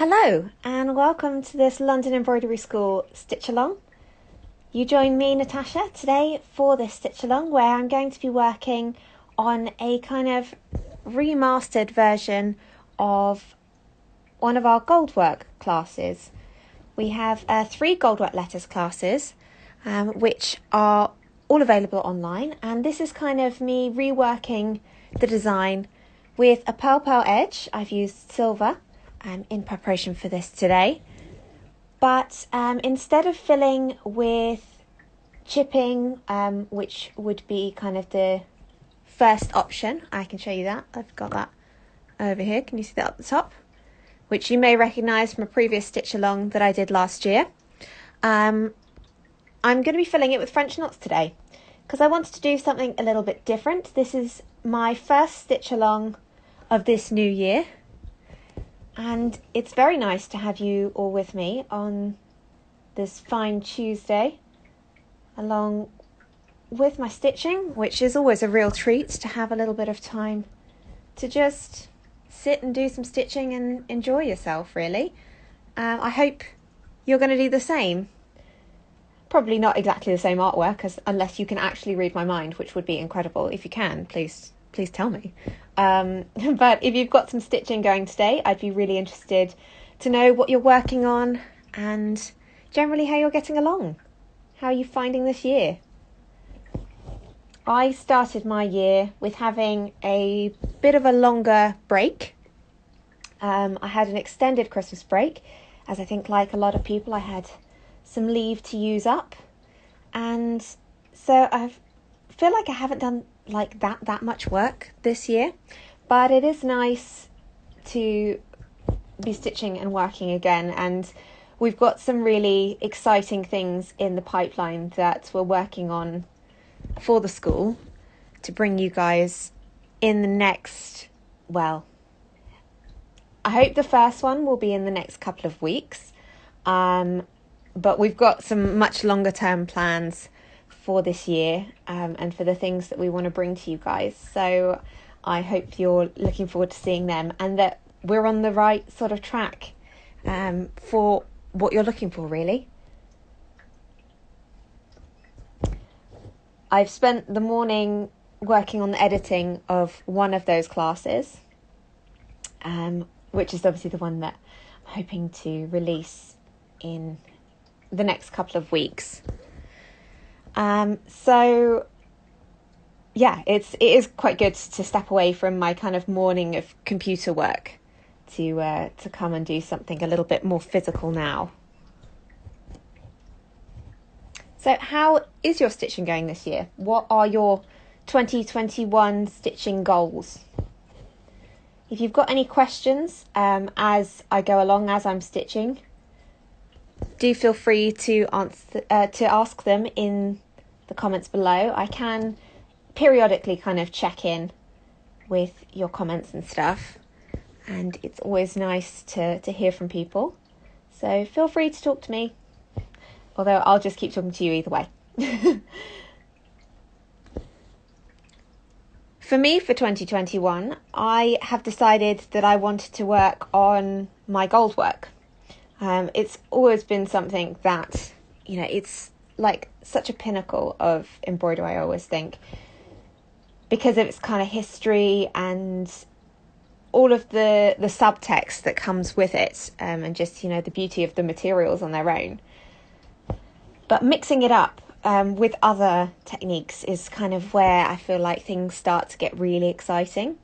Hello and welcome to this London Embroidery School Stitchalong. You join me, Natasha, today for this Stitchalong where I'm going to be working on a kind of remastered version of one of our Goldwork classes. We have 3 Goldwork letters classes which are all available online, and this is kind of me reworking the design with a Purl edge. I've used silver in preparation for this today, but instead of filling with chipping, which would be kind of the first option, I can show you that. I've got that over here. Can you see that up the top? Which you may recognise from a previous stitch along that I did last year. I'm going to be filling it with French knots today because I wanted to do something a little bit different. This is my first stitch along of this new year, and it's very nice to have you all with me on this fine Tuesday along with my stitching, which is always a real treat to have a little bit of time to just sit and do some stitching and enjoy yourself, really. I hope you're going to do the same. Probably not exactly the same artwork, unless you can actually read my mind, which would be incredible. If you can, please tell me. But if you've got some stitching going today, I'd be really interested to know what you're working on and generally how you're getting along. How are you finding this year? I started my year with having a bit of a longer break. I had an extended Christmas break, as I think like a lot of people, I had some leave to use up. And so I feel like I haven't done like that much work this year, but it is nice to be stitching and working again, and we've got some really exciting things in the pipeline that we're working on for the school to bring you guys in the next, well, I hope the first one will be in the next couple of weeks, but we've got some much longer term plans for this year and for the things that we want to bring to you guys. So I hope you're looking forward to seeing them and that we're on the right sort of track for what you're looking for, really. I've spent the morning working on the editing of one of those classes, which is obviously the one that I'm hoping to release in the next couple of weeks. So yeah, it is quite good to step away from my kind of morning of computer work to come and do something a little bit more physical now. So how is your stitching going this year? What are your 2021 stitching goals? If you've got any questions as I go along, as I'm stitching, do feel free to ask them in the comments below. I can periodically kind of check in with your comments and stuff, and it's always nice to hear from people. So feel free to talk to me, although I'll just keep talking to you either way. For me, for 2021, I have decided that I wanted to work on my Goldwork. It's always been something that, it's like such a pinnacle of embroidery, I always think, because of its kind of history and all of the subtext that comes with it, and just, the beauty of the materials on their own. But mixing it up with other techniques is kind of where I feel like things start to get really exciting.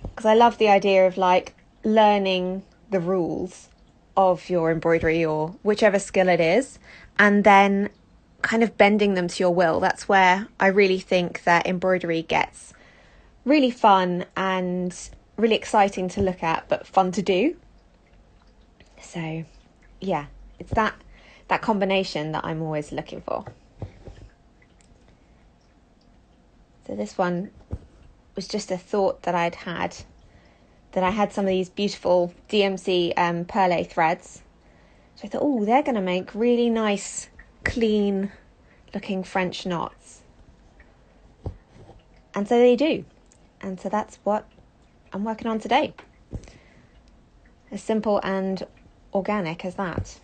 Because I love the idea of like learning the rules of your embroidery or whichever skill it is, and then kind of bending them to your will. That's where I really think that embroidery gets really fun and really exciting to look at, but fun to do. So yeah, it's that combination that I'm always looking for. So this one was just a thought that I had some of these beautiful DMC Pearl threads. So I thought, they're going to make really nice, clean looking French knots. And so they do. And so that's what I'm working on today. As simple and organic as that.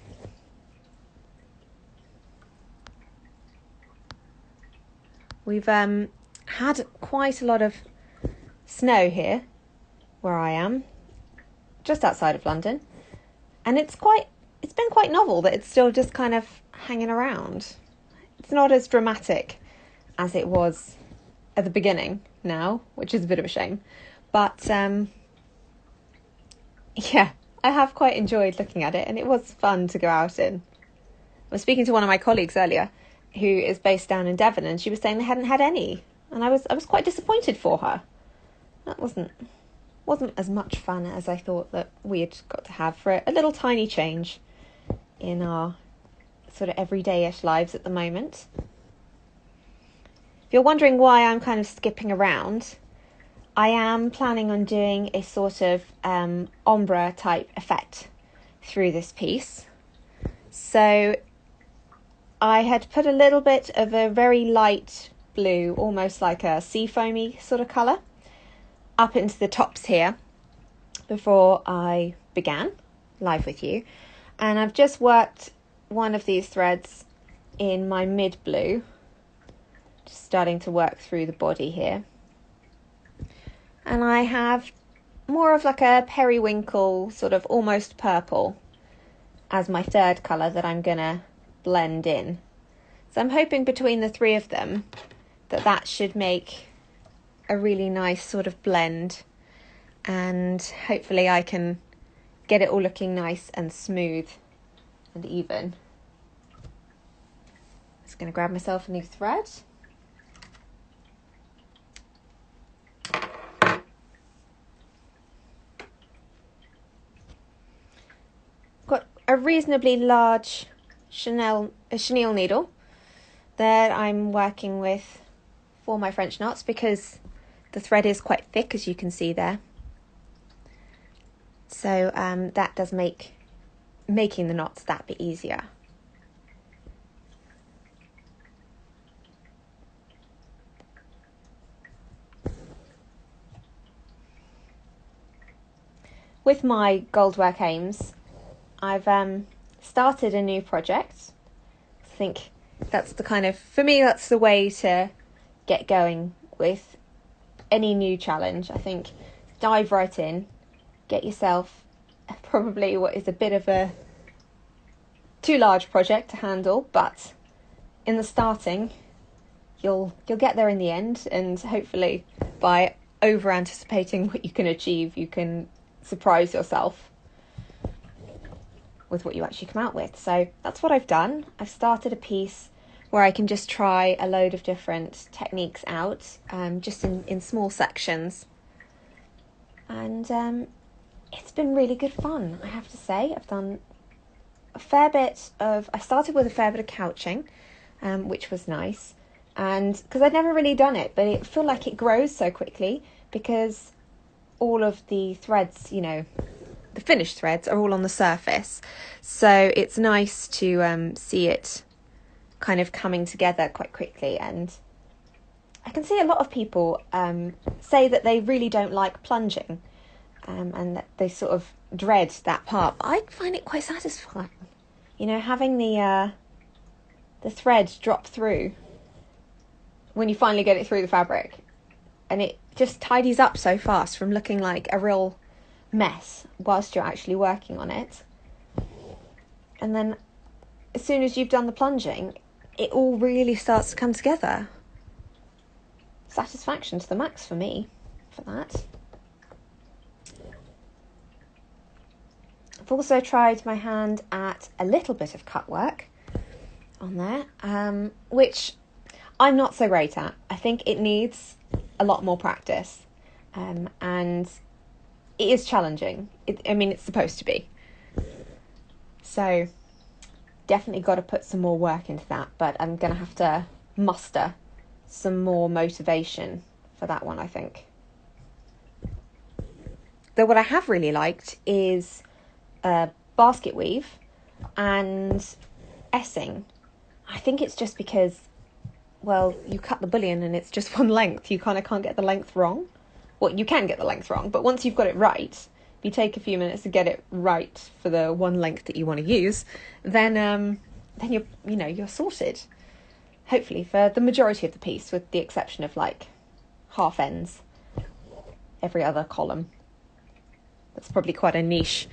We've had quite a lot of snow here where I am, just outside of London, and it's been quite novel that it's still just kind of hanging around. It's not as dramatic as it was at the beginning now, which is a bit of a shame, but yeah, I have quite enjoyed looking at it, and it was fun to go out in. I was speaking to one of my colleagues earlier who is based down in Devon, and she was saying they hadn't had any, and I was quite disappointed for her. That wasn't as much fun as I thought that we had got to have for a little tiny change in our sort of everyday-ish lives at the moment. If you're wondering why I'm kind of skipping around, I am planning on doing a sort of ombre type effect through this piece. So I had put a little bit of a very light blue, almost like a sea foamy sort of colour, up into the tops here before I began live with you. And I've just worked one of these threads in my mid blue, just starting to work through the body here. And I have more of like a periwinkle, sort of almost purple, as my third colour that I'm going to blend in. So I'm hoping between the three of them that should make a really nice sort of blend, and hopefully I can get it all looking nice and smooth and even. Just going to grab myself a new thread. Got a reasonably large chenille needle that I'm working with for my French knots, because the thread is quite thick, as you can see there. So that does make making the knots that bit easier. With my Goldwork aims, I've started a new project. I think that's the kind of, for me, that's the way to get going with any new challenge. I think dive right in, get yourself probably what is a bit of a too large project to handle, but in the starting you'll get there in the end, and hopefully by over anticipating what you can achieve, you can surprise yourself with what you actually come out with. So that's what I've done. I've started a piece where I can just try a load of different techniques out, just in small sections. And it's been really good fun, I have to say. I've done I started with a fair bit of couching, which was nice. And because I'd never really done it, but it feel like it grows so quickly because all of the threads, you know, the finished threads are all on the surface. So it's nice to see it kind of coming together quite quickly. And I can see a lot of people say that they really don't like plunging, and that they sort of dread that part. But I find it quite satisfying, you know, having the thread drop through when you finally get it through the fabric, and it just tidies up so fast from looking like a real mess whilst you're actually working on it. And then as soon as you've done the plunging, it all really starts to come together. Satisfaction to the max for me for that. I've also tried my hand at a little bit of cut work on there, which I'm not so great at. I think it needs a lot more practice, and it is challenging. It's supposed to be. So definitely got to put some more work into that, but I'm going to have to muster some more motivation for that one, I think. Though what I have really liked is basket weave and essing. I think it's just because, well, you cut the bullion and it's just one length. You kind of can't get the length wrong. Well, you can get the length wrong, but once you've got it right, you take a few minutes to get it right for the one length that you want to use, then you're sorted. Hopefully for the majority of the piece, with the exception of like half ends every other column. That's probably quite a niche.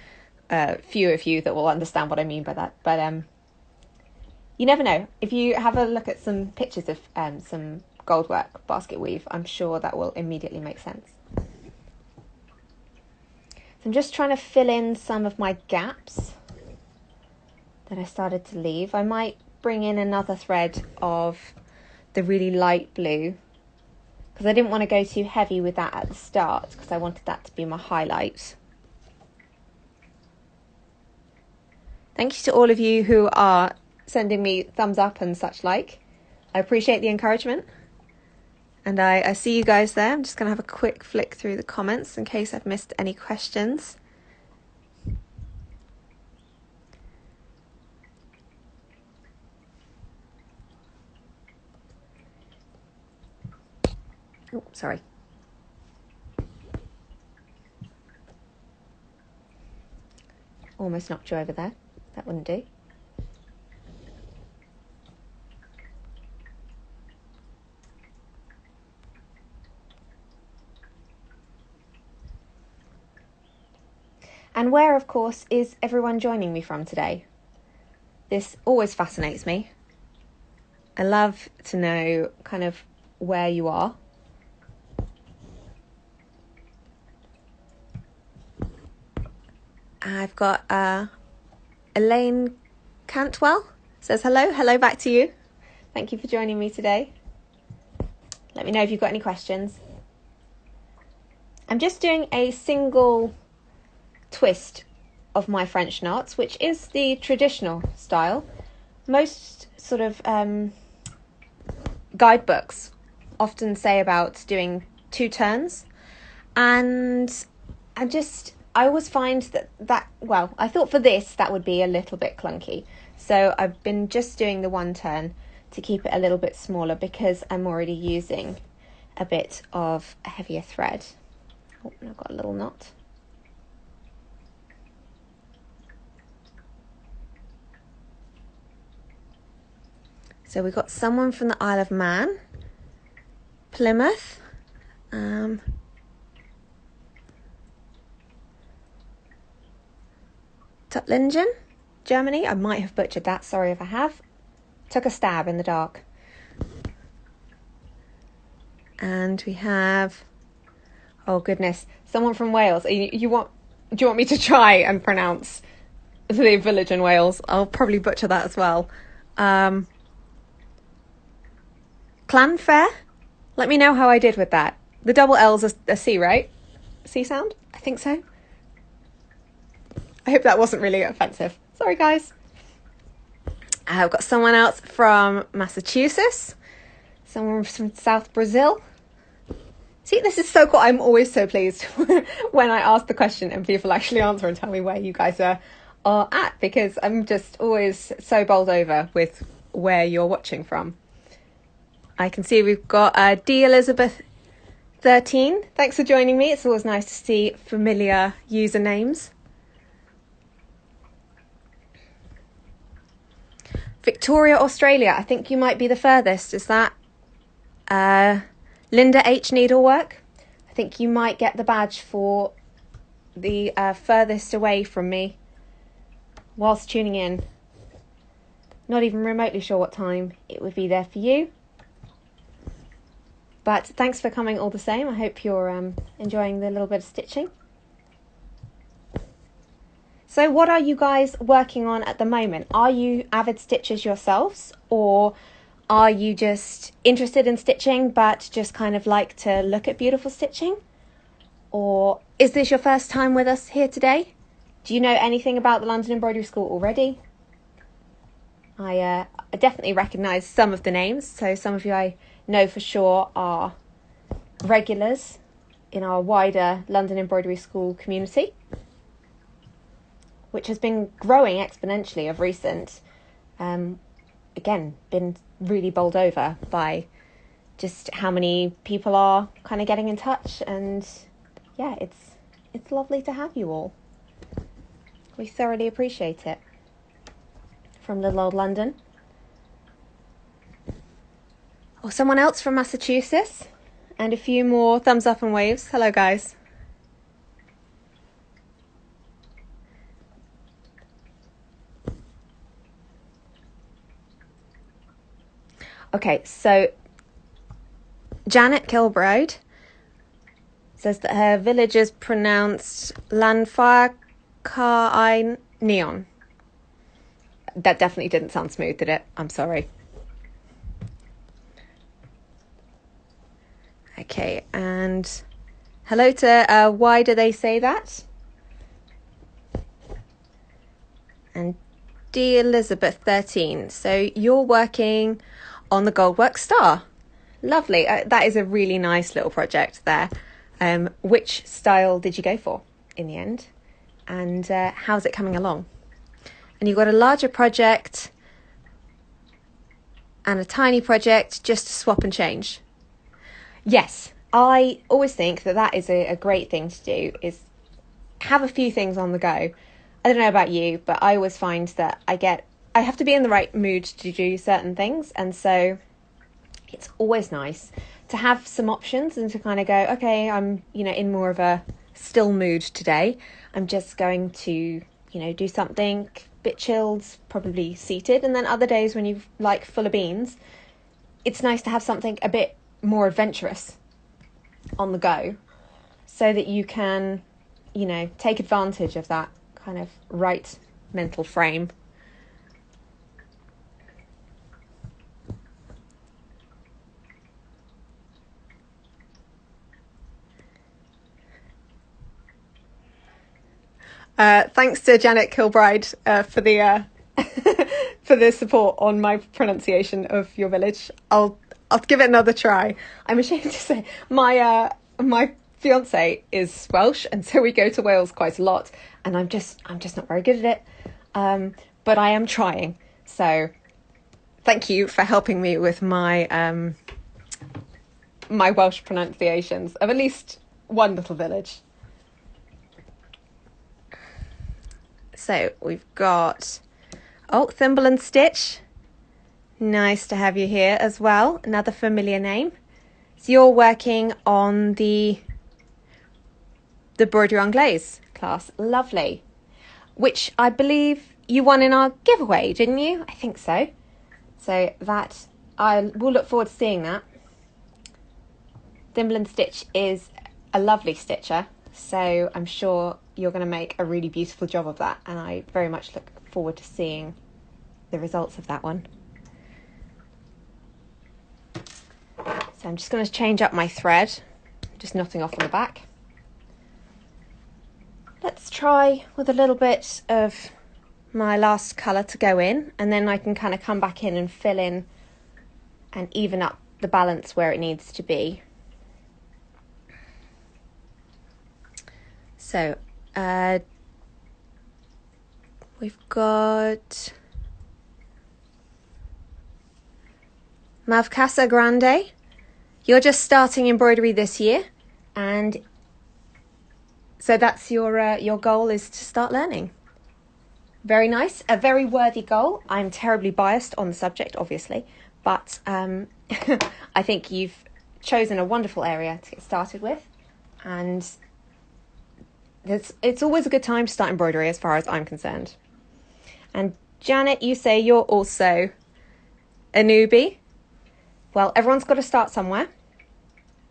Few of you that will understand what I mean by that, but you never know. If you have a look at some pictures of some Goldwork basket weave, I'm sure that will immediately make sense. So I'm just trying to fill in some of my gaps that I started to leave. I might bring in another thread of the really light blue, because I didn't want to go too heavy with that at the start, because I wanted that to be my highlight. Thank you to all of you who are sending me thumbs up and such like. I appreciate the encouragement. And I see you guys there. I'm just going to have a quick flick through the comments in case I've missed any questions. Oh, sorry. Almost knocked you over there. That wouldn't do. And where, of course, is everyone joining me from today? This always fascinates me. I love to know kind of where you are. I've got Elaine Cantwell says hello back to you. Thank you for joining me today. Let me know if you've got any questions. I'm just doing a single twist of my French knots, which is the traditional style. Most sort of guidebooks often say about doing 2 turns, and I always find that I thought for this that would be a little bit clunky, so I've been just doing the 1 turn to keep it a little bit smaller, because I'm already using a bit of a heavier thread. Oh, I've got a little knot. So we've got someone from the Isle of Man, Plymouth, Tuttlingen, Germany. I might have butchered that, sorry if I have. Took a stab in the dark. And we have, oh goodness, someone from Wales. Do you want me to try and pronounce the village in Wales? I'll probably butcher that as well. Clanfair? Let me know how I did with that. The double L's a C, right? C sound? I think so. I hope that wasn't really offensive. Sorry, guys. I've got someone else from Massachusetts. Someone from South Brazil. See, this is so cool. I'm always so pleased when I ask the question and people actually answer and tell me where you guys are at, because I'm just always so bowled over with where you're watching from. I can see we've got D. Elizabeth 13. Thanks for joining me. It's always nice to see familiar usernames. Victoria, Australia. I think you might be the furthest. Is that Linda H. Needlework? I think you might get the badge for the furthest away from me whilst tuning in. Not even remotely sure what time it would be there for you. But thanks for coming all the same. I hope you're enjoying the little bit of stitching. So what are you guys working on at the moment? Are you avid stitchers yourselves, or are you just interested in stitching but just kind of like to look at beautiful stitching? Or is this your first time with us here today? Do you know anything about the London Embroidery School already? I definitely recognise some of the names, so some of you I know for sure are regulars in our wider London Embroidery School community, which has been growing exponentially of recent. Again, been really bowled over by just how many people are kind of getting in touch, and yeah, it's it's lovely to have you all. We thoroughly appreciate it. From little old London. Or someone else from Massachusetts. And a few more thumbs up and waves. Hello, guys. Okay, so Janet Kilbride says that her village is pronounced Lanfire Car Neon. That definitely didn't sound smooth, did it? I'm sorry. Okay, and hello to why do they say that? And D Elizabeth 13. So you're working on the Goldwork star. Lovely. That is a really nice little project there. Which style did you go for in the end? And how's it coming along? And you've got a larger project and a tiny project just to swap and change. Yes, I always think that is a great thing to do, is have a few things on the go. I don't know about you, but I always find that I have to be in the right mood to do certain things. And so it's always nice to have some options and to kind of go, okay, I'm, in more of a still mood today. I'm just going to, do something a bit chilled, probably seated. And then other days when you're like full of beans, it's nice to have something a bit more adventurous on the go so that you can, take advantage of that kind of right mental frame. Thanks to Janet Kilbride for the for the support on my pronunciation of your village. I'll give it another try. I'm ashamed to say my fiance is Welsh, and so we go to Wales quite a lot, and I'm just not very good at it. But I am trying. So thank you for helping me with my my Welsh pronunciations of at least one little village. So we've got, Thimble and Stitch. Nice to have you here as well. Another familiar name. So you're working on the Embroidery Anglaise class. Lovely. Which I believe you won in our giveaway, didn't you? I think so. So that, I will look forward to seeing that. Thimble and Stitch is a lovely stitcher. So I'm sure you're going to make a really beautiful job of that. And I very much look forward to seeing the results of that one. So I'm just going to change up my thread, just knotting off on the back. Let's try with a little bit of my last colour to go in, and then I can kind of come back in and fill in and even up the balance where it needs to be. So we've got Mav Casa Grande. You're just starting embroidery this year, and so that's your goal, is to start learning. Very nice, a very worthy goal. I'm terribly biased on the subject, obviously, but I think you've chosen a wonderful area to get started with, and it's always a good time to start embroidery as far as I'm concerned. And Janet, you say you're also a newbie. Well, everyone's got to start somewhere,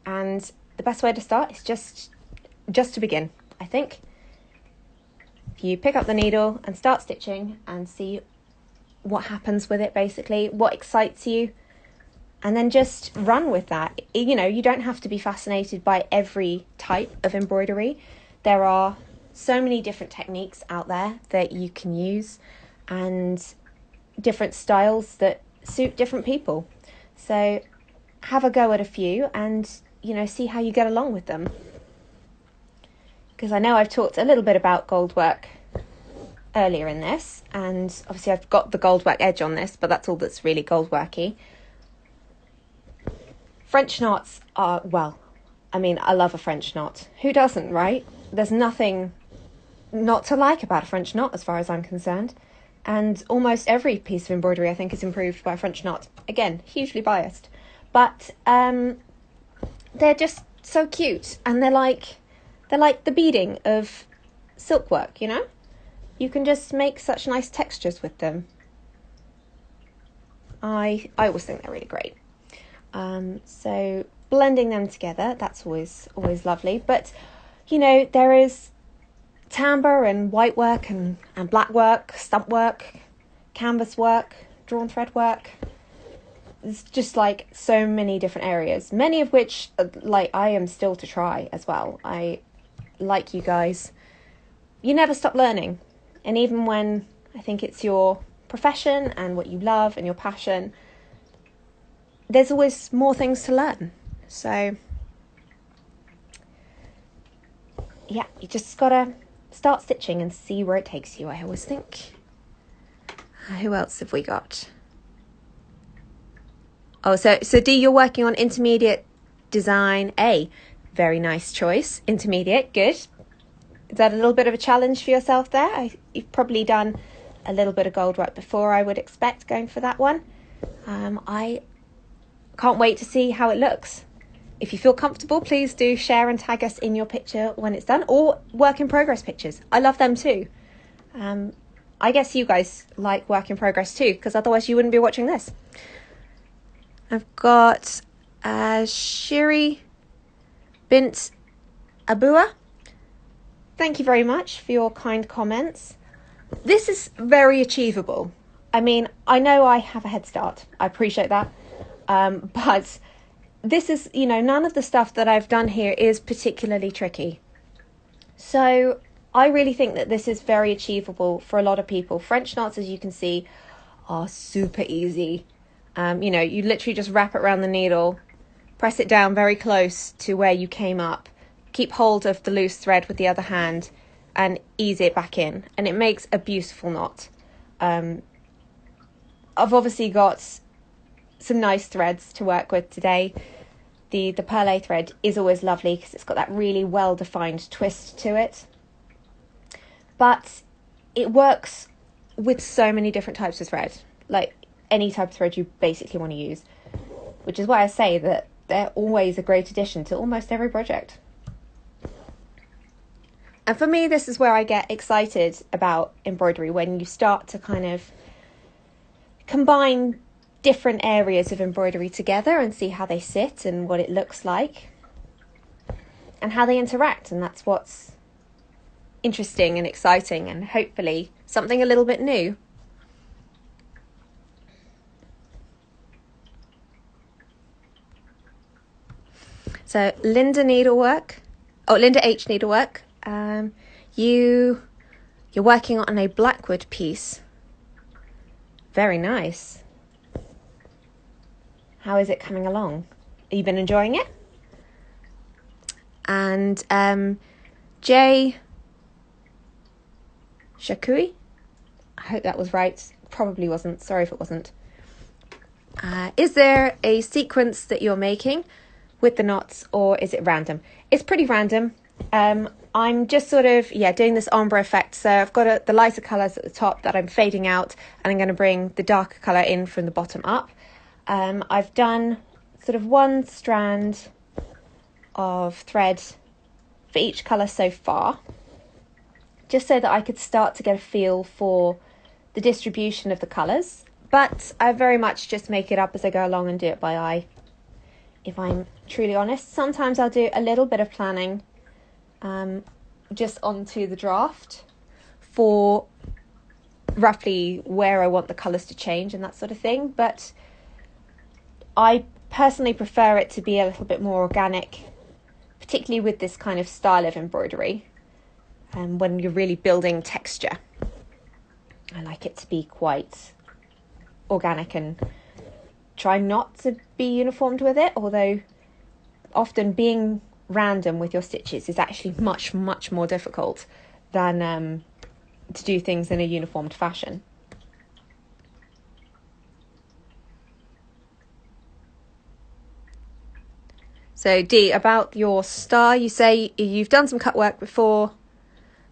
and the best way to start is just to begin, I think. If you pick up the needle and start stitching and see what happens with it, basically, what excites you, and then just run with that. You don't have to be fascinated by every type of embroidery. There are so many different techniques out there that you can use, and different styles that suit different people. So have a go at a few and, see how you get along with them. Because I know I've talked a little bit about Goldwork earlier in this, and obviously I've got the Goldwork edge on this, but that's all that's really Goldworky. French knots are, I love a French knot. Who doesn't, right? there's nothing not to like about a French knot as far as I'm concerned. And almost every piece of embroidery I think is improved by a French knot. Again, hugely biased. But they're just so cute, and they're like the beading of silk work, you know? You can just make such nice textures with them. I always think they're really great. So blending them together, that's always lovely. But, you know, there is timbre and white work and black work, stump work, canvas work, drawn thread work. It's just like so many different areas, many of which like I am still to try as well. I, like you guys, you never stop learning. And even when I think it's your profession and what you love and your passion, there's always more things to learn. So yeah, you just gotta start stitching and see where it takes you, I always think. Who else have we got? Oh, so Dee, you're working on intermediate design A. Very nice choice. Intermediate, good. Is that a little bit of a challenge for yourself there? You've probably done a little bit of Goldwork before, I would expect, going for that one. I can't wait to see how it looks. If you feel comfortable, please do share and tag us in your picture when it's done, or work in progress pictures. I love them too. I guess you guys like work in progress too, because otherwise you wouldn't be watching this. I've got Shiri Bint Abua. Thank you very much for your kind comments. This is very achievable. I mean, I know I have a head start. I appreciate that. But this is, you know, none of the stuff that I've done here is particularly tricky. So I really think that this is very achievable for a lot of people. French knots, as you can see, are super easy. You know, you literally just wrap it around the needle, press it down very close to where you came up, keep hold of the loose thread with the other hand, and ease it back in. And it makes a beautiful knot. I've obviously got some nice threads to work with today. The Purl thread is always lovely because it's got that really well-defined twist to it. But it works with so many different types of thread. Like, any type of thread you basically want to use, which is why I say that they're always a great addition to almost every project. And for me, this is where I get excited about embroidery, when you start to kind of combine different areas of embroidery together and see how they sit and what it looks like and how they interact. And that's what's interesting and exciting, and hopefully something a little bit new. So Linda H Needlework, you're working on a Blackwood piece. Very nice. How is it coming along? Have you been enjoying it? And Jay Shakui, I hope that was right. Probably wasn't. Sorry if it wasn't. Is there a sequence that you're making with the knots, or is it random? It's pretty random. I'm just sort of, doing this ombre effect. So I've got the lighter colours at the top that I'm fading out, and I'm going to bring the darker colour in from the bottom up. I've done sort of one strand of thread for each colour so far, just so that I could start to get a feel for the distribution of the colours. But I very much just make it up as I go along and do it by eye, if I'm truly honest. Sometimes I'll do a little bit of planning just onto the draft for roughly where I want the colours to change and that sort of thing. But I personally prefer it to be a little bit more organic, particularly with this kind of style of embroidery. When you're really building texture, I like it to be quite organic and try not to be uniformed with it, although often being random with your stitches is actually much more difficult than to do things in a uniformed fashion. So So D, about your star, you say you've done some cut work before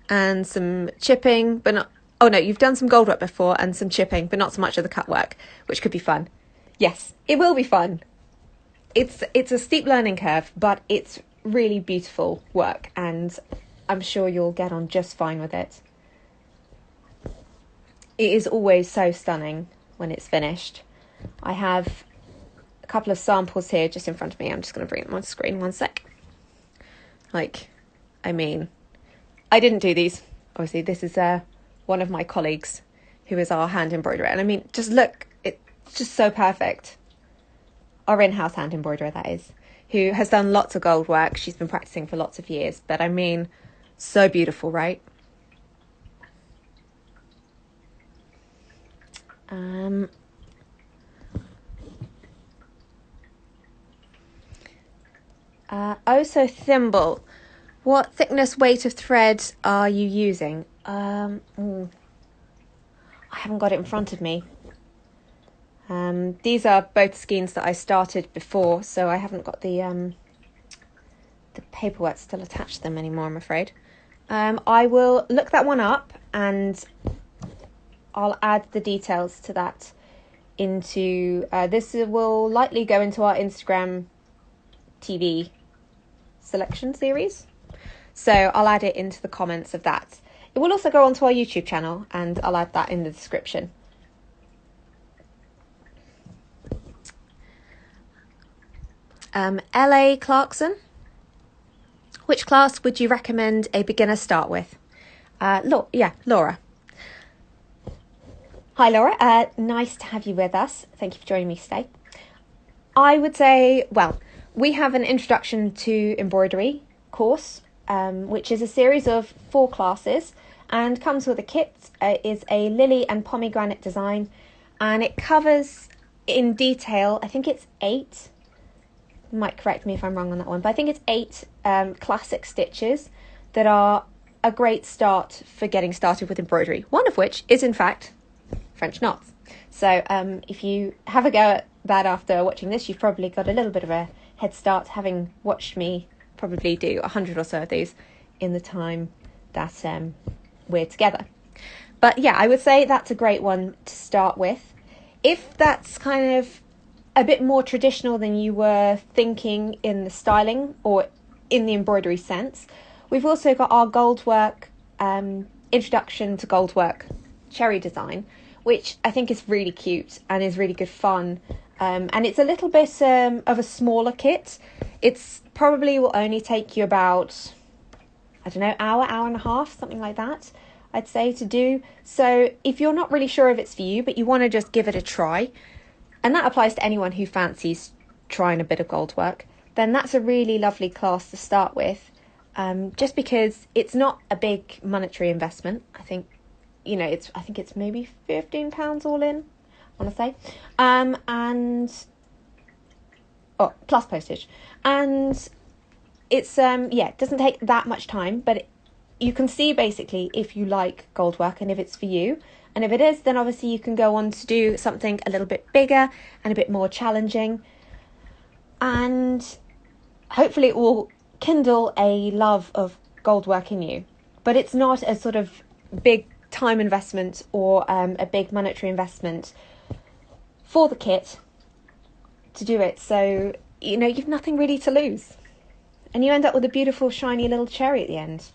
and some chipping, but not, oh no, you've done some gold work before and some chipping, but not so much of the cut work, which could be fun. Yes, it will be fun. It's a steep learning curve, but it's really beautiful work, and I'm sure you'll get on just fine with it. It is always so stunning when it's finished. I have a couple of samples here just in front of me. I'm just going to bring them on screen one sec. Like, I mean, I didn't do these. Obviously, this is one of my colleagues who is our hand embroiderer. And I mean, just look, it's just so perfect. Our in-house hand embroiderer, that is, who has done lots of gold work. She's been practicing for lots of years. But I mean, so beautiful, right? So thimble. What thickness, weight of thread are you using? I haven't got it in front of me. These are both skeins that I started before, so I haven't got the paperwork still attached to them anymore, I'm afraid. I will look that one up and I'll add the details to that into, this will likely go into our Instagram TV selection series. So I'll add it into the comments of that. It will also go onto our YouTube channel and I'll add that in the description. LA Clarkson, which class would you recommend a beginner start with? Laura. Hi Laura, nice to have you with us. Thank you for joining me today. I would say, well, we have an introduction to embroidery course, which is a series of 4 classes and comes with a kit. Is a lily and pomegranate design, and it covers in detail, I think it's 8, you might correct me if I'm wrong on that one, but I think it's 8 classic stitches that are a great start for getting started with embroidery, one of which is in fact French knots. So if you have a go at that after watching this, you've probably got a little bit of a head start, having watched me probably do 100 or so of these in the time that we're together. But yeah, I would say that's a great one to start with. If that's kind of a bit more traditional than you were thinking in the styling or in the embroidery sense, we've also got our Goldwork introduction to Goldwork cherry design, which I think is really cute and is really good fun. And it's a little bit of a smaller kit. It's probably will only take you about, I don't know, hour and a half, something like that, I'd say, to do. So if you're not really sure if it's for you, but you want to just give it a try, and that applies to anyone who fancies trying a bit of gold work, then that's a really lovely class to start with, just because it's not a big monetary investment. I think, you know, I think it's maybe £15 all in, I want to say, and plus postage, and it's it doesn't take that much time, but you can see basically if you like gold work and if it's for you, and if it is, then obviously you can go on to do something a little bit bigger and a bit more challenging, and hopefully it will kindle a love of gold work in you. But it's not a sort of big time investment or a big monetary investment for the kit to do it, so you know you've nothing really to lose, and you end up with a beautiful shiny little cherry at the end.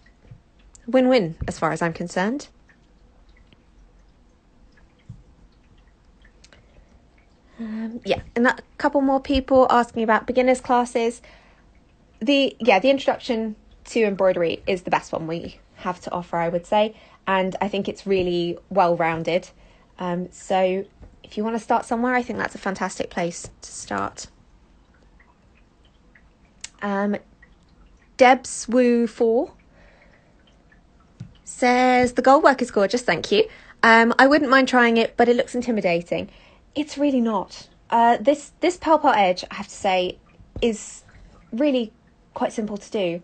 Win-win as far as I'm concerned. And a couple more people asking about beginners classes. The introduction to embroidery is the best one we have to offer, I would say, and I think it's really well-rounded. So if you want to start somewhere, I think that's a fantastic place to start. Debs Woo 4 says, the gold work is gorgeous, thank you. I wouldn't mind trying it, but it looks intimidating. It's really not. This Purl edge, I have to say, is really quite simple to do.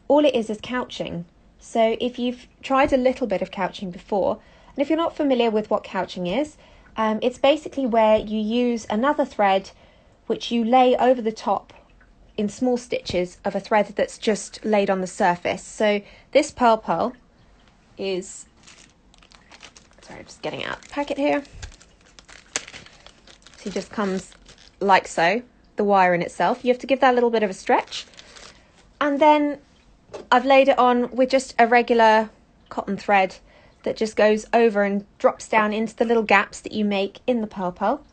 All it is couching. So if you've tried a little bit of couching before, and if you're not familiar with what couching is, it's basically where you use another thread which you lay over the top in small stitches of a thread that's just laid on the surface. So this Purl is, sorry, I'm just getting out the packet here. So it just comes like so, the wire in itself. You have to give that a little bit of a stretch. And then I've laid it on with just a regular cotton thread that just goes over and drops down into the little gaps that you make in the Purl,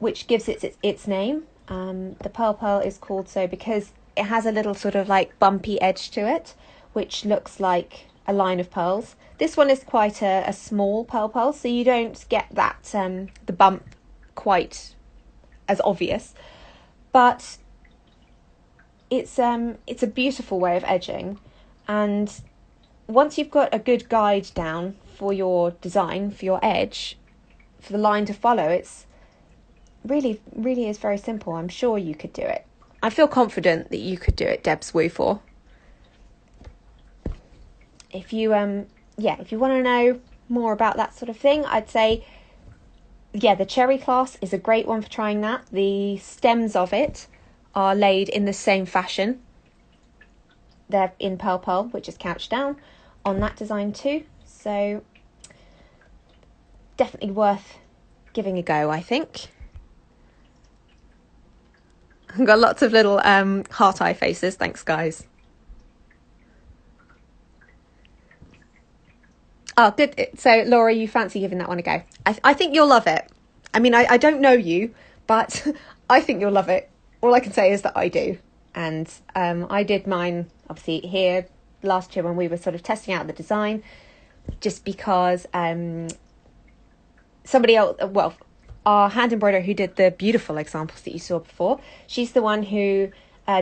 which gives it its name. The Purl is called so because it has a little sort of like bumpy edge to it, which looks like a line of pearls. This one is quite a small Purl, so you don't get that the bump quite as obvious, but it's a beautiful way of edging. And once you've got a good guide down for your design, for your edge, for the line to follow, it's really is very simple. I'm sure you could do it. I feel confident that you could do it, Deb's Woo for. If you if you want to know more about that sort of thing, I'd say the cherry class is a great one for trying that. The stems of it are laid in the same fashion. They're in Purl, which is couched down on that design too. So definitely worth giving a go, I think. I've got lots of little heart eye faces. Thanks, guys. Oh, good. So, Laura, you fancy giving that one a go? I think you'll love it. I mean, I don't know you, but I think you'll love it. All I can say is that I do. And I did mine, obviously, here last year when we were sort of testing out the design, just because somebody else, our hand embroiderer who did the beautiful examples that you saw before, she's the one who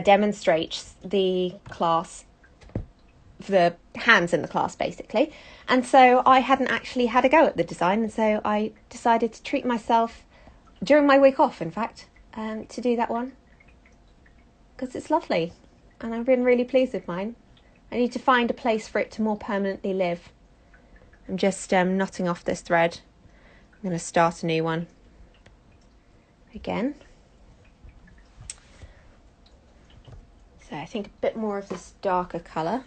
demonstrates the class, the hands in the class basically. And so I hadn't actually had a go at the design, and so I decided to treat myself during my week off, in fact, to do that one, because it's lovely and I've been really pleased with mine. I need to find a place for it to more permanently live. I'm just knotting off this thread. I'm going to start a new one again. So I think a bit more of this darker colour.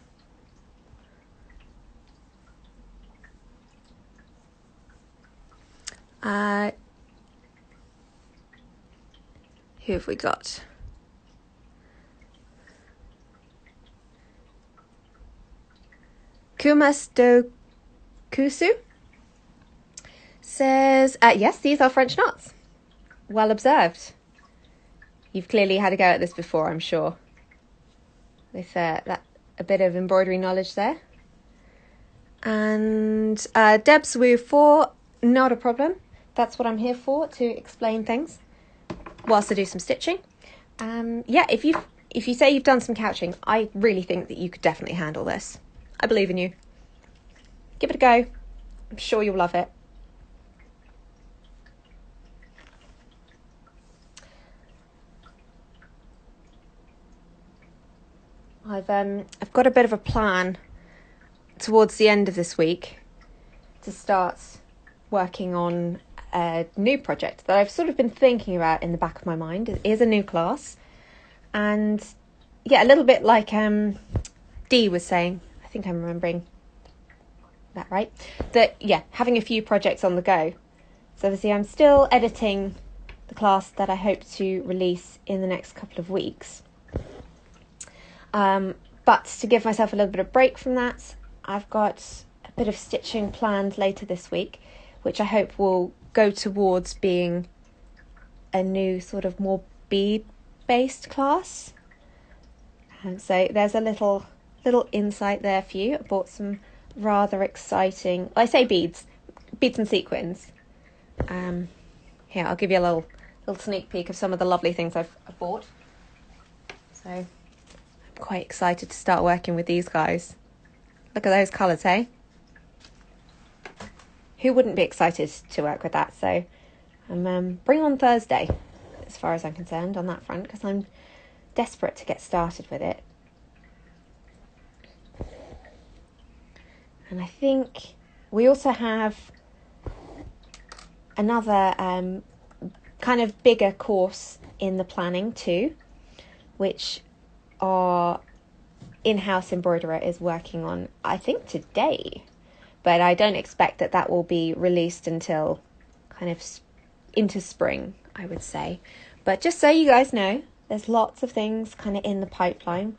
Who have we got? Kumas do Kusu says, yes, these are French knots. Well observed. You've clearly had a go at this before, I'm sure. With that a bit of embroidery knowledge there. And Deb's Woo 4, not a problem. That's what I'm here for, to explain things whilst I do some stitching. If you say you've done some couching, I really think that you could definitely handle this. I believe in you. Give it a go. I'm sure you'll love it. I've got a bit of a plan towards the end of this week to start working on a new project that I've sort of been thinking about in the back of my mind. It is a new class, and a little bit like Dee was saying, I think I'm remembering that right, that having a few projects on the go. So obviously I'm still editing the class that I hope to release in the next couple of weeks. But to give myself a little bit of break from that, I've got a bit of stitching planned later this week, which I hope will go towards being a new sort of more bead-based class. And so there's a little insight there for you. I bought some rather exciting, I say beads and sequins. Here, I'll give you a little sneak peek of some of the lovely things I've bought. So I'm quite excited to start working with these guys. Look at those colours, hey? Who wouldn't be excited to work with that? So bring on Thursday, as far as I'm concerned, on that front, because I'm desperate to get started with it. And I think we also have another kind of bigger course in the planning too. which our in-house embroiderer is working on, I think today, but I don't expect that will be released until kind of into spring, I would say. But just so you guys know, there's lots of things kind of in the pipeline.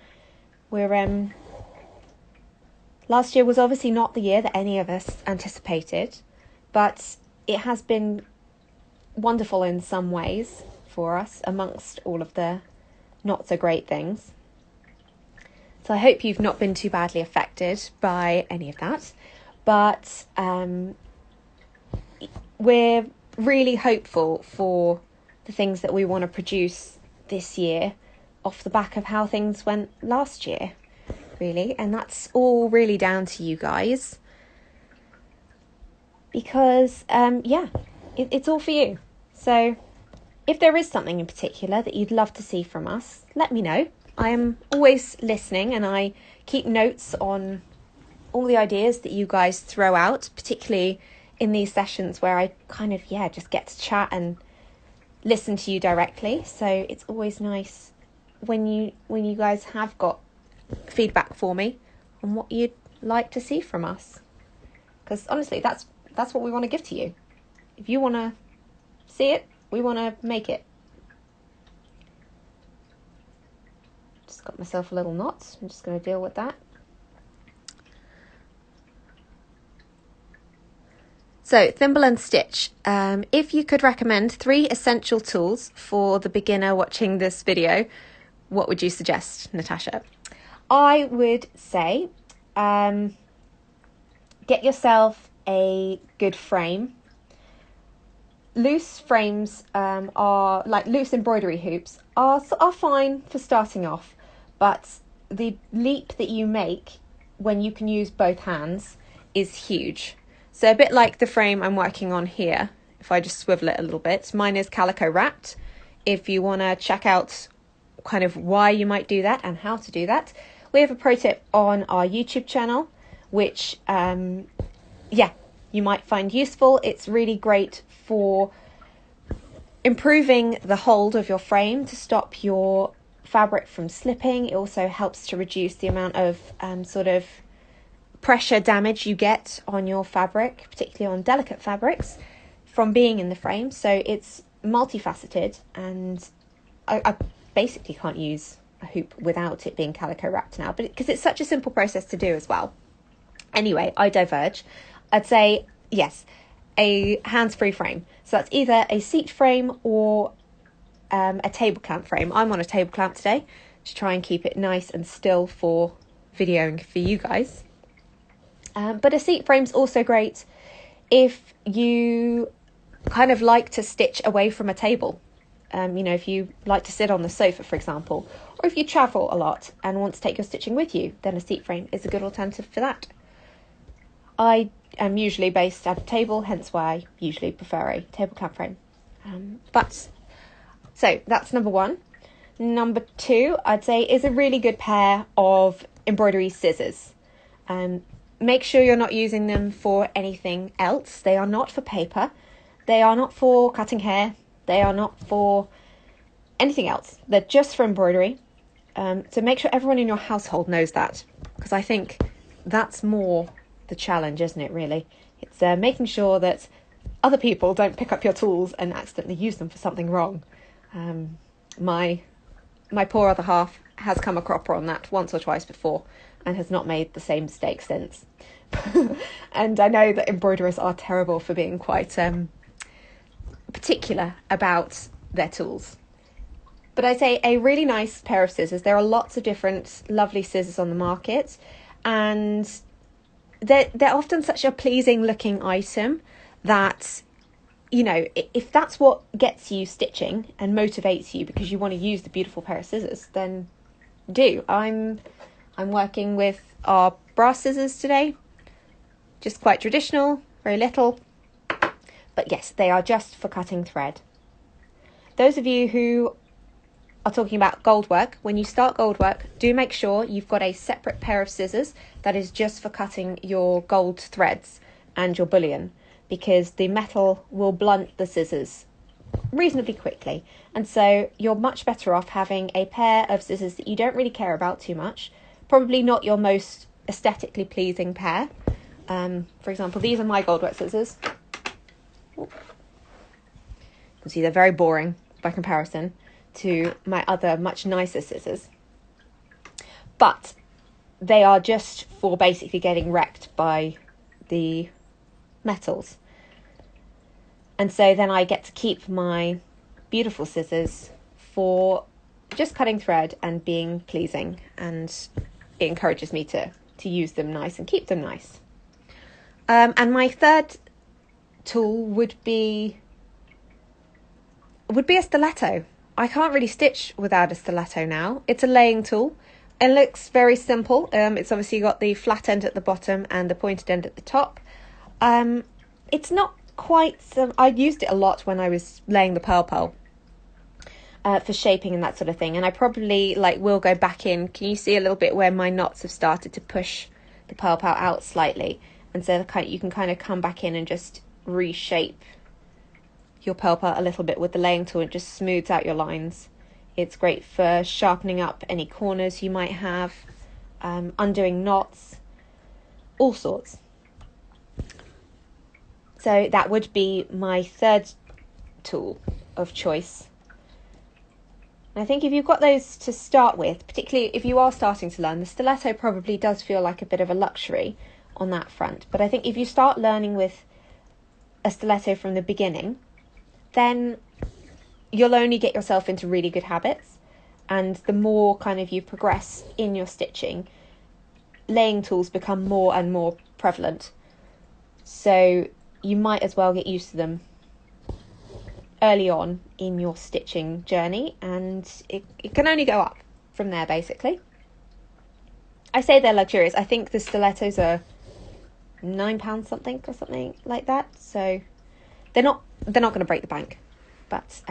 We're last year was obviously not the year that any of us anticipated, but it has been wonderful in some ways for us amongst all of the not so great things. So I hope you've not been too badly affected by any of that. But we're really hopeful for the things that we want to produce this year off the back of how things went last year, really. And that's all really down to you guys. Because, it's all for you. So if there is something in particular that you'd love to see from us, let me know. I am always listening, and I keep notes on all the ideas that you guys throw out, particularly in these sessions where I kind of, just get to chat and listen to you directly. So it's always nice when you guys have got feedback for me on what you'd like to see from us. Because honestly, that's what we want to give to you. If you want to see it, we want to make it. Just got myself a little knot. I'm just going to deal with that. So, thimble and stitch. If you could recommend 3 essential tools for the beginner watching this video, what would you suggest, Natasha? I would say get yourself a good frame. Loose frames are like loose embroidery hoops are fine for starting off, but the leap that you make when you can use both hands is huge. So a bit like the frame I'm working on here, if I just swivel it a little bit, mine is calico wrapped. If you want to check out kind of why you might do that and how to do that, we have a pro tip on our YouTube channel, which, you might find useful. It's really great for improving the hold of your frame to stop your fabric from slipping. It also helps to reduce the amount of sort of pressure damage you get on your fabric, particularly on delicate fabrics, from being in the frame. So it's multifaceted, and I basically can't use a hoop without it being calico wrapped now, but because it's such a simple process to do as well. Anyway, I diverge. I'd say, yes, a hands-free frame. So that's either a seat frame or a table clamp frame. I'm on a table clamp today to try and keep it nice and still for videoing for you guys. But a seat frame's also great if you kind of like to stitch away from a table. If you like to sit on the sofa, for example, or if you travel a lot and want to take your stitching with you, then a seat frame is a good alternative for that. I am usually based at a table, hence why I usually prefer a table clamp frame. So that's number 1. Number 2, I'd say, is a really good pair of embroidery scissors. Make sure you're not using them for anything else. They are not for paper. They are not for cutting hair. They are not for anything else. They're just for embroidery. So make sure everyone in your household knows that, because I think that's more the challenge, isn't it, really? It's making sure that other people don't pick up your tools and accidentally use them for something wrong. My poor other half has come a cropper on that once or twice before and has not made the same mistake since. And I know that embroiderers are terrible for being quite particular about their tools. But I'd say a really nice pair of scissors. There are lots of different lovely scissors on the market, and they're often such a pleasing looking item that, if that's what gets you stitching and motivates you because you want to use the beautiful pair of scissors, then do. I'm working with our brass scissors today, just quite traditional, very little, but yes, they are just for cutting thread. Those of you who are talking about Goldwork, when you start Goldwork, do make sure you've got a separate pair of scissors that is just for cutting your gold threads and your bullion, because the metal will blunt the scissors reasonably quickly. And so you're much better off having a pair of scissors that you don't really care about too much. Probably not your most aesthetically pleasing pair. For example, these are my Goldwork scissors. You can see they're very boring by comparison to my other much nicer scissors. But they are just for basically getting wrecked by the metals. And so then I get to keep my beautiful scissors for just cutting thread and being pleasing, and it encourages me to use them nice and keep them nice. And my third tool would be a stiletto. I can't really stitch without a stiletto now. It's a laying tool. It looks very simple. It's obviously got the flat end at the bottom and the pointed end at the top. It's not quite I used it a lot when I was laying the Purl for shaping and that sort of thing, and I probably will go back in. Can you see a little bit where my knots have started to push the Purl out slightly? And so you can kind of come back in and just reshape your Purl a little bit with the laying tool. It just smooths out your lines. It's great for sharpening up any corners you might have, undoing knots, all sorts. So that would be my third tool of choice. And I think if you've got those to start with, particularly if you are starting to learn, the stiletto probably does feel like a bit of a luxury on that front. But I think if you start learning with a stiletto from the beginning, then you'll only get yourself into really good habits. And the more kind of you progress in your stitching, laying tools become more and more prevalent. So you might as well get used to them early on in your stitching journey, and it can only go up from there, basically. I say they're luxurious. I think the stilettos are £9 something or something like that. So they're not going to break the bank, but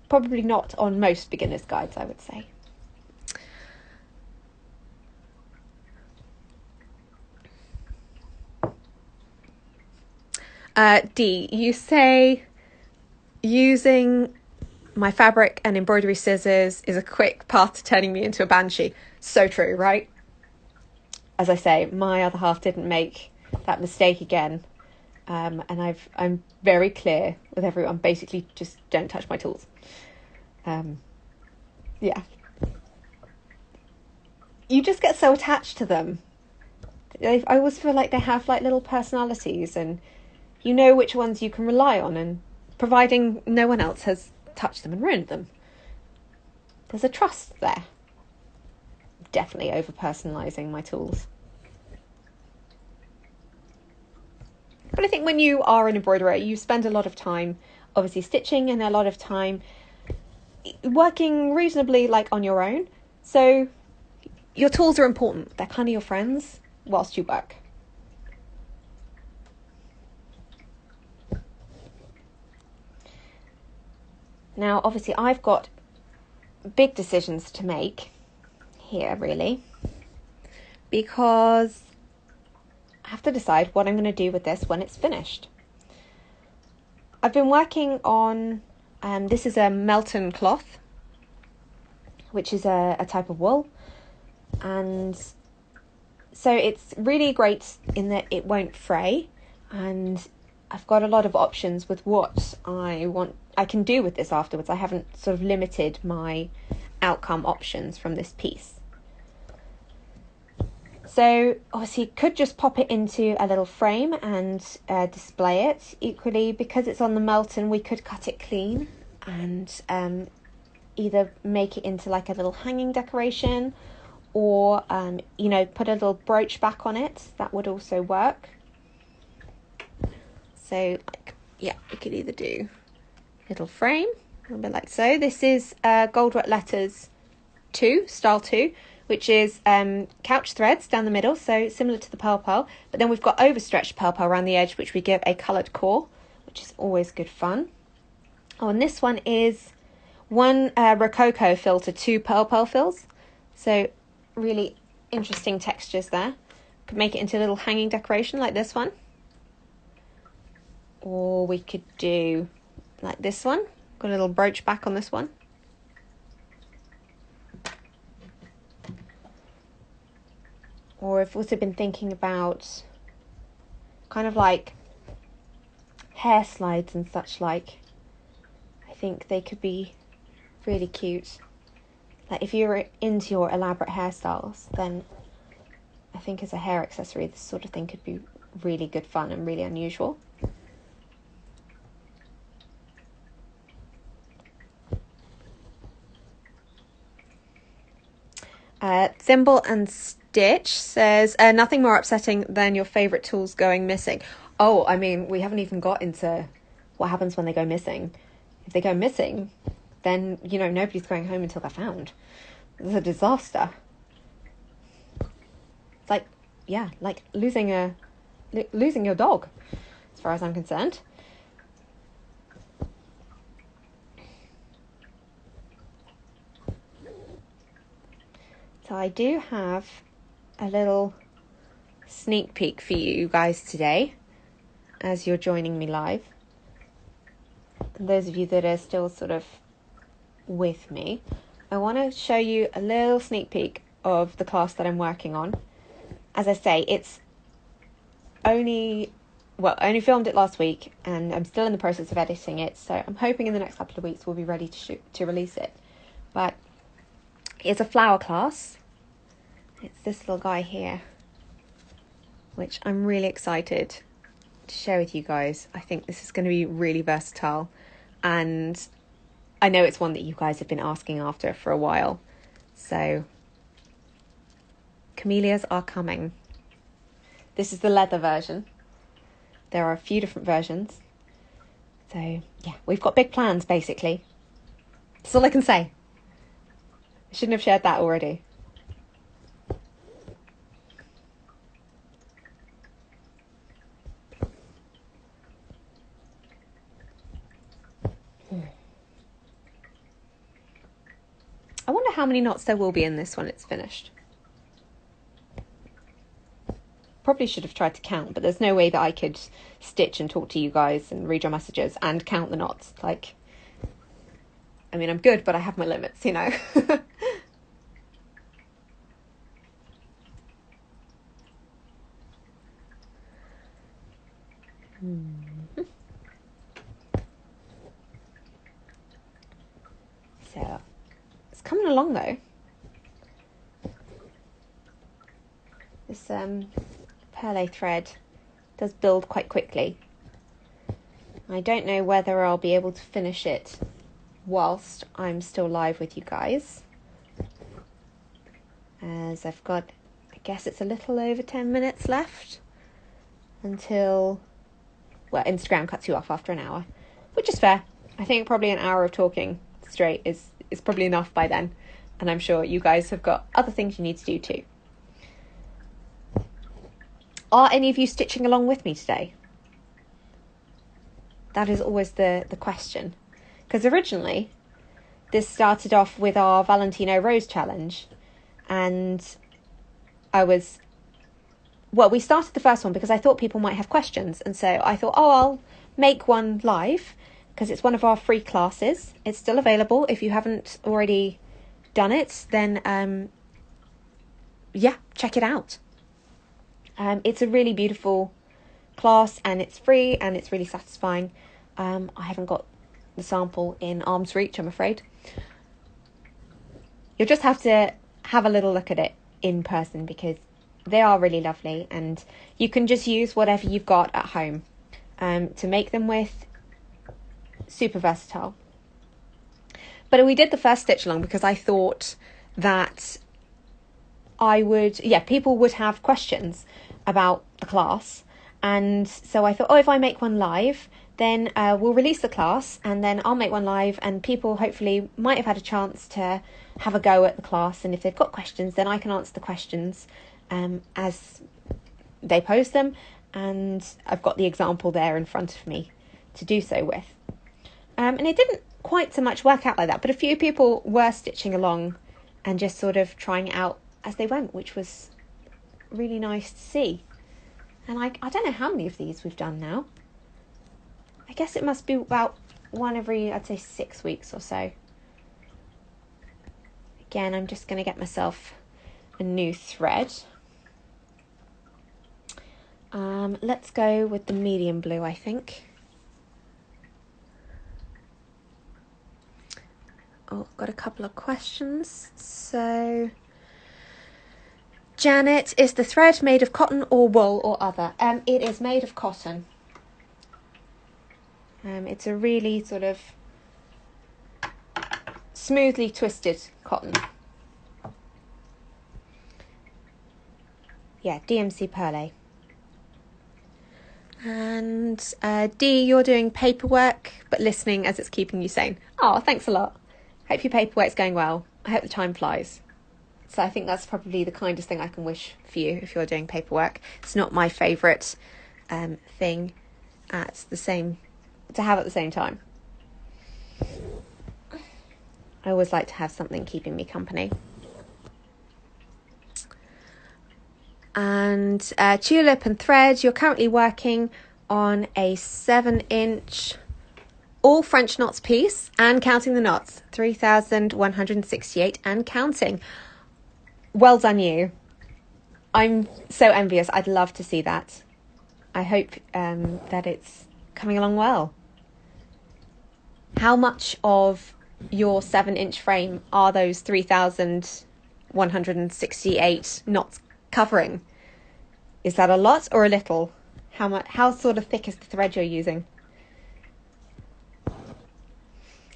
probably not on most beginners' guides, I would say. D, you say using my fabric and embroidery scissors is a quick path to turning me into a banshee. So true, right? As I say, my other half didn't make that mistake again. And I'm very clear with everyone, basically just don't touch my tools. Yeah. You just get so attached to them. I always feel like they have little personalities, and you know which ones you can rely on, and providing no one else has touched them and ruined them, there's a trust there. Definitely over personalising my tools. But I think when you are an embroiderer, you spend a lot of time obviously stitching and a lot of time working reasonably on your own. So your tools are important. They're kind of your friends whilst you work. Now, obviously, I've got big decisions to make here, really, because I have to decide what I'm going to do with this when it's finished. I've been working on, this is a Melton cloth, which is a type of wool, and so it's really great in that it won't fray, and I've got a lot of options with what I can do with this afterwards. I haven't sort of limited my outcome options from this piece. So obviously you could just pop it into a little frame and display it. Equally, because it's on the Melton, we could cut it clean and either make it into a little hanging decoration, or put a little brooch back on it. That would also work. So we could either do little frame, a little bit like so. This is Goldwork Letters 2, style 2, which is couch threads down the middle, so similar to the Purl, but then we've got overstretched Purl around the edge, which we give a coloured core, which is always good fun. Oh, and this one is one Rococo fill to 2 Purl fills, so really interesting textures there. Could make it into a little hanging decoration like this one. Or we could do like this one. Got a little brooch back on this one. Or I've also been thinking about kind of like hair slides and such like. I think they could be really cute. Like if you're into your elaborate hairstyles, then I think as a hair accessory, this sort of thing could be really good fun and really unusual. Thimble and Stitch says, nothing more upsetting than your favourite tools going missing. Oh, I mean, we haven't even got into what happens when they go missing. If they go missing, then, you know, nobody's going home until they're found. It's a disaster. It's like, yeah, like losing your dog, as far as I'm concerned. So I do have a little sneak peek for you guys today, as you're joining me live. And those of you that are still sort of with me, I want to show you a little sneak peek of the class that I'm working on. As I say, it's I only filmed it last week, and I'm still in the process of editing it, so I'm hoping in the next couple of weeks we'll be ready to release it. But it's a flower class. It's this little guy here, which I'm really excited to share with you guys. I think this is going to be really versatile, and I know it's one that you guys have been asking after for a while. So camellias are coming. This is the leather version. There are a few different versions. So yeah, we've got big plans basically. That's all I can say. I shouldn't have shared that already. I wonder how many knots there will be in this when it's finished. Probably should have tried to count, but there's no way that I could stitch and talk to you guys and read your messages and count the knots. Like, I mean, I'm good, but I have my limits, you know. So, it's coming along though. This Purl thread does build quite quickly. I don't know whether I'll be able to finish it whilst I'm still live with you guys, as I've got, I guess it's a little over 10 minutes left until, well, Instagram cuts you off after an hour, which is fair. I think probably an hour of talking straight is probably enough by then, and I'm sure you guys have got other things you need to do too. Are any of you stitching along with me today? That is always the question. Because originally, this started off with our Valentino Rose challenge. And we started the first one because I thought people might have questions. And so I thought, I'll make one live because it's one of our free classes. It's still available. If you haven't already done it, then check it out. It's a really beautiful class, and it's free, and it's really satisfying. I haven't got the sample in arm's reach, I'm afraid. You'll just have to have a little look at it in person because they are really lovely, and you can just use whatever you've got at home to make them with. Super versatile. But we did the first stitch along because I thought that people would have questions about the class, and so I thought, if I make one live, then we'll release the class, and then I'll make one live, and people hopefully might have had a chance to have a go at the class, and if they've got questions, then I can answer the questions as they pose them, and I've got the example there in front of me to do so with. And it didn't quite so much work out like that, but a few people were stitching along and just sort of trying it out as they went, which was really nice to see. And I don't know how many of these we've done now. I guess it must be about one every, I'd say 6 weeks or so. Again, I'm just going to get myself a new thread. Let's go with the medium blue, I think. Oh, got a couple of questions. So, Janet, is the thread made of cotton or wool or other? It is made of cotton. It's a really sort of smoothly twisted cotton. Yeah, DMC Cotton Pearle No. And Dee, you're doing paperwork, but listening as it's keeping you sane. Oh, thanks a lot. Hope your paperwork's going well. I hope the time flies. So I think that's probably the kindest thing I can wish for you if you're doing paperwork. It's not my favourite thing to have at the same time. I always like to have something keeping me company. And Tulip and Thread, you're currently working on a 7-inch all French knots piece and counting the knots, 3,168 and counting. Well done you. I'm so envious. I'd love to see that. I hope that it's coming along well. How much of your 7-inch frame are those 3,168 knots covering? Is that a lot or a little? How sort of thick is the thread you're using?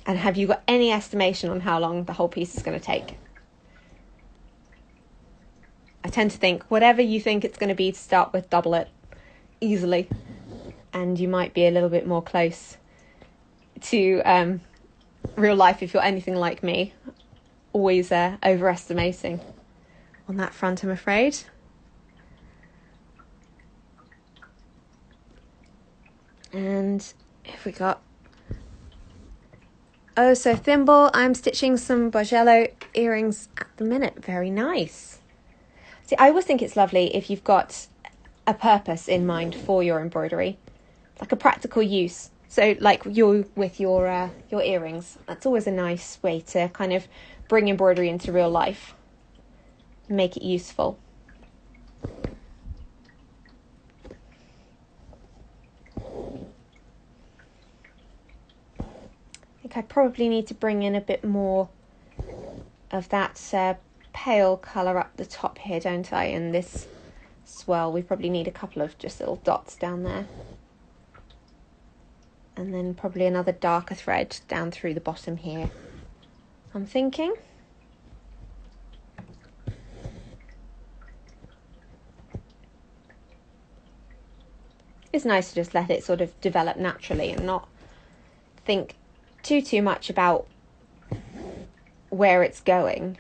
And have you got any estimation on how long the whole piece is going to take? I tend to think whatever you think it's going to be to start with, double it easily, and you might be a little bit more close to real life if you're anything like me. Always overestimating on that front, I'm afraid. And if we got... Oh, so Thimble, I'm stitching some Bargello earrings at the minute. Very nice. See, I always think it's lovely if you've got a purpose in mind for your embroidery, like a practical use. So like you with your earrings, that's always a nice way to kind of bring embroidery into real life, make it useful. I think I probably need to bring in a bit more of that pale colour up the top here, don't I? In this swirl, we probably need a couple of just little dots down there. And then probably another darker thread down through the bottom here, I'm thinking. It's nice to just let it sort of develop naturally and not think too much about where it's going.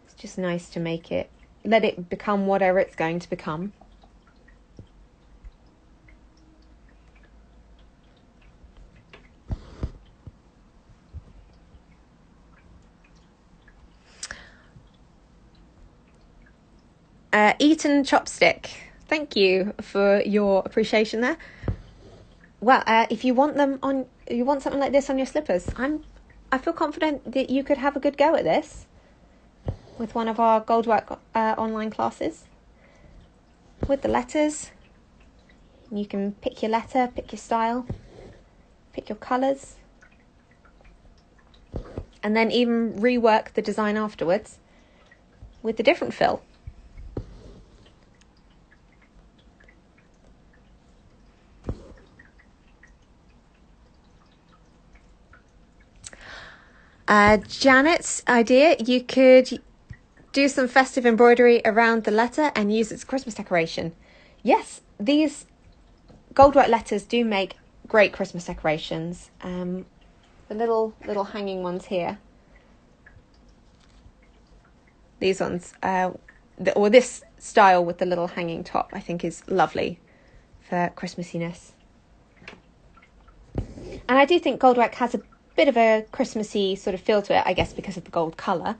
It's just nice to let it become whatever it's going to become. Eaten Chopstick, thank you for your appreciation there. Well, if you want something like this on your slippers, I feel confident that you could have a good go at this with one of our Goldwork online classes. With the letters, you can pick your letter, pick your style, pick your colours, and then even rework the design afterwards with the different fill. Janet's idea, you could do some festive embroidery around the letter and use it as a Christmas decoration. Yes, these Goldwork letters do make great Christmas decorations. The little hanging ones here. These ones, or this style with the little hanging top, I think is lovely for Christmassiness. And I do think Goldwork has a bit of a Christmassy sort of feel to it, I guess because of the gold colour,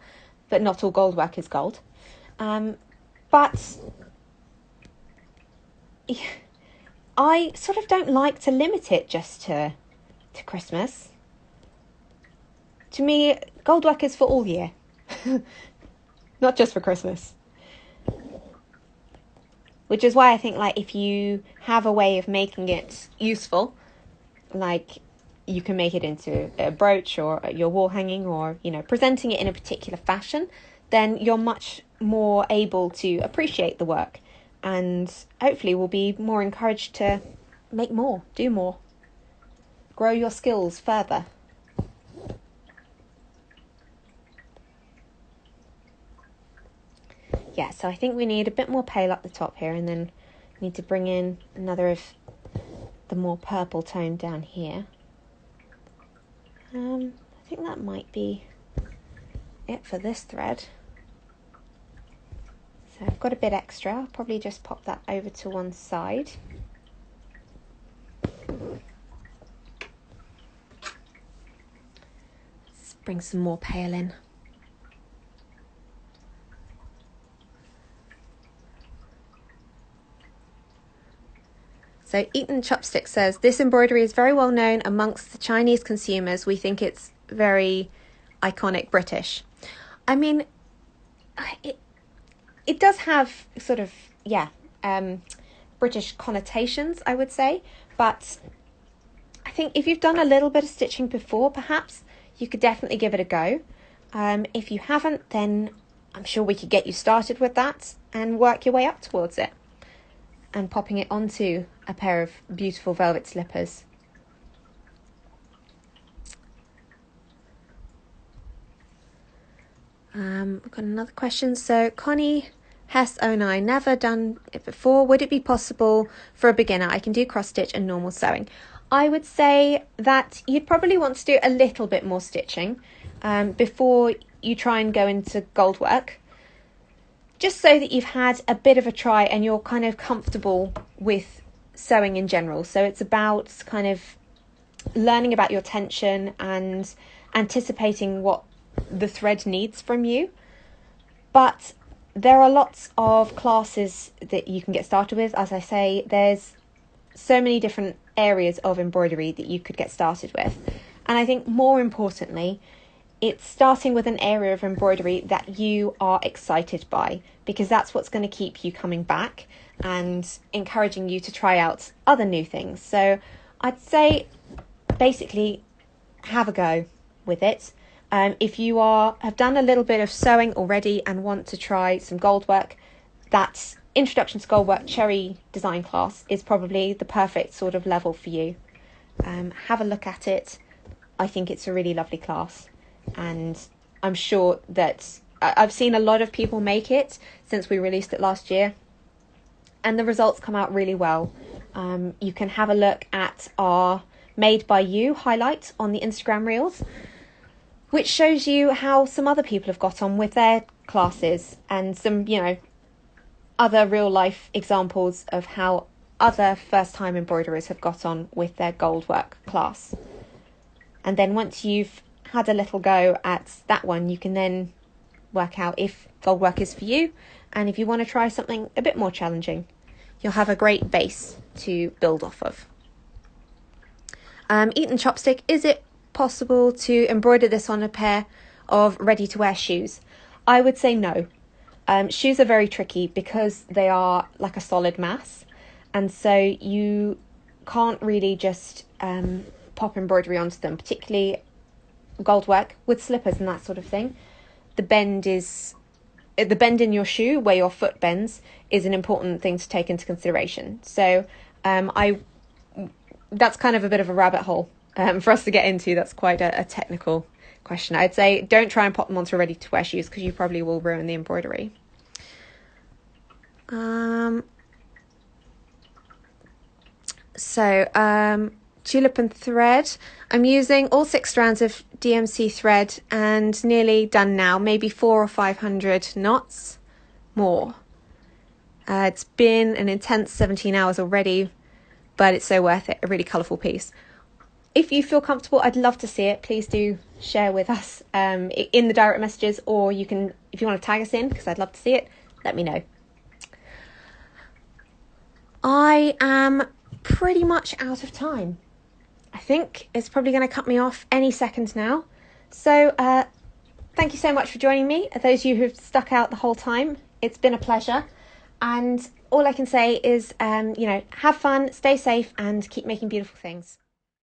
but not all Goldwork is gold. But I sort of don't like to limit it just to Christmas. To me, Goldwork is for all year, not just for Christmas. Which is why I think, like, if you have a way of making it useful, like you can make it into a brooch or your wall hanging, or, you know, presenting it in a particular fashion, then you're much more able to appreciate the work, and hopefully will be more encouraged to make more, do more, grow your skills further. Yeah, so I think we need a bit more pale up the top here, and then need to bring in another of the more purple tone down here. I think that might be it for this thread. So I've got a bit extra. I'll probably just pop that over to one side. Let's bring some more pale in. So Eaten Chopstick says, this embroidery is very well known amongst the Chinese consumers. We think it's very iconic British. I mean, it does have sort of, British connotations, I would say. But I think if you've done a little bit of stitching before, perhaps you could definitely give it a go. If you haven't, then I'm sure we could get you started with that and work your way up towards it, and popping it onto a pair of beautiful velvet slippers. We've got another question. So Connie Hess09, never done it before. Would it be possible for a beginner? I can do cross stitch and normal sewing. I would say that you'd probably want to do a little bit more stitching before you try and go into Goldwork, just so that you've had a bit of a try and you're kind of comfortable with sewing in general. So it's about kind of learning about your tension and anticipating what the thread needs from you. But there are lots of classes that you can get started with. As I say, there's so many different areas of embroidery that you could get started with. And I think more importantly, it's starting with an area of embroidery that you are excited by, because that's what's going to keep you coming back and encouraging you to try out other new things. So I'd say basically have a go with it. If you have done a little bit of sewing already and want to try some Goldwork, that Introduction to Goldwork Cherry Design class is probably the perfect sort of level for you. Have a look at it. I think it's a really lovely class, and I'm sure that I've seen a lot of people make it since we released it last year, and the results come out really well. You can have a look at our Made by You highlight on the Instagram Reels, which shows you how some other people have got on with their classes, and some, other real life examples of how other first time embroiderers have got on with their Goldwork class. And then once you've had a little go at that one, you can then work out if Goldwork is for you, and if you want to try something a bit more challenging, you'll have a great base to build off of. Eaten Chopstick, is it possible to embroider this on a pair of ready-to-wear shoes? I would say no. Shoes are very tricky because they are like a solid mass, and so you can't really just pop embroidery onto them, particularly Goldwork with slippers and that sort of thing. The bend in your shoe, where your foot bends, is an important thing to take into consideration. So that's kind of a bit of a rabbit hole for us to get into. That's quite a technical question. I'd say don't try and pop them onto ready-to-wear shoes, because you probably will ruin the embroidery. Tulip and thread. I'm using all 6 strands of DMC thread and nearly done now, maybe 400 or 500 knots more. It's been an intense 17 hours already, but it's so worth it. A really colourful piece. If you feel comfortable, I'd love to see it. Please do share with us in the direct messages, or you can, if you want to tag us in, because I'd love to see it, let me know. I am pretty much out of time. I think it's probably going to cut me off any second now. So thank you so much for joining me. Those of you who've stuck out the whole time, it's been a pleasure. And all I can say is, have fun, stay safe, and keep making beautiful things.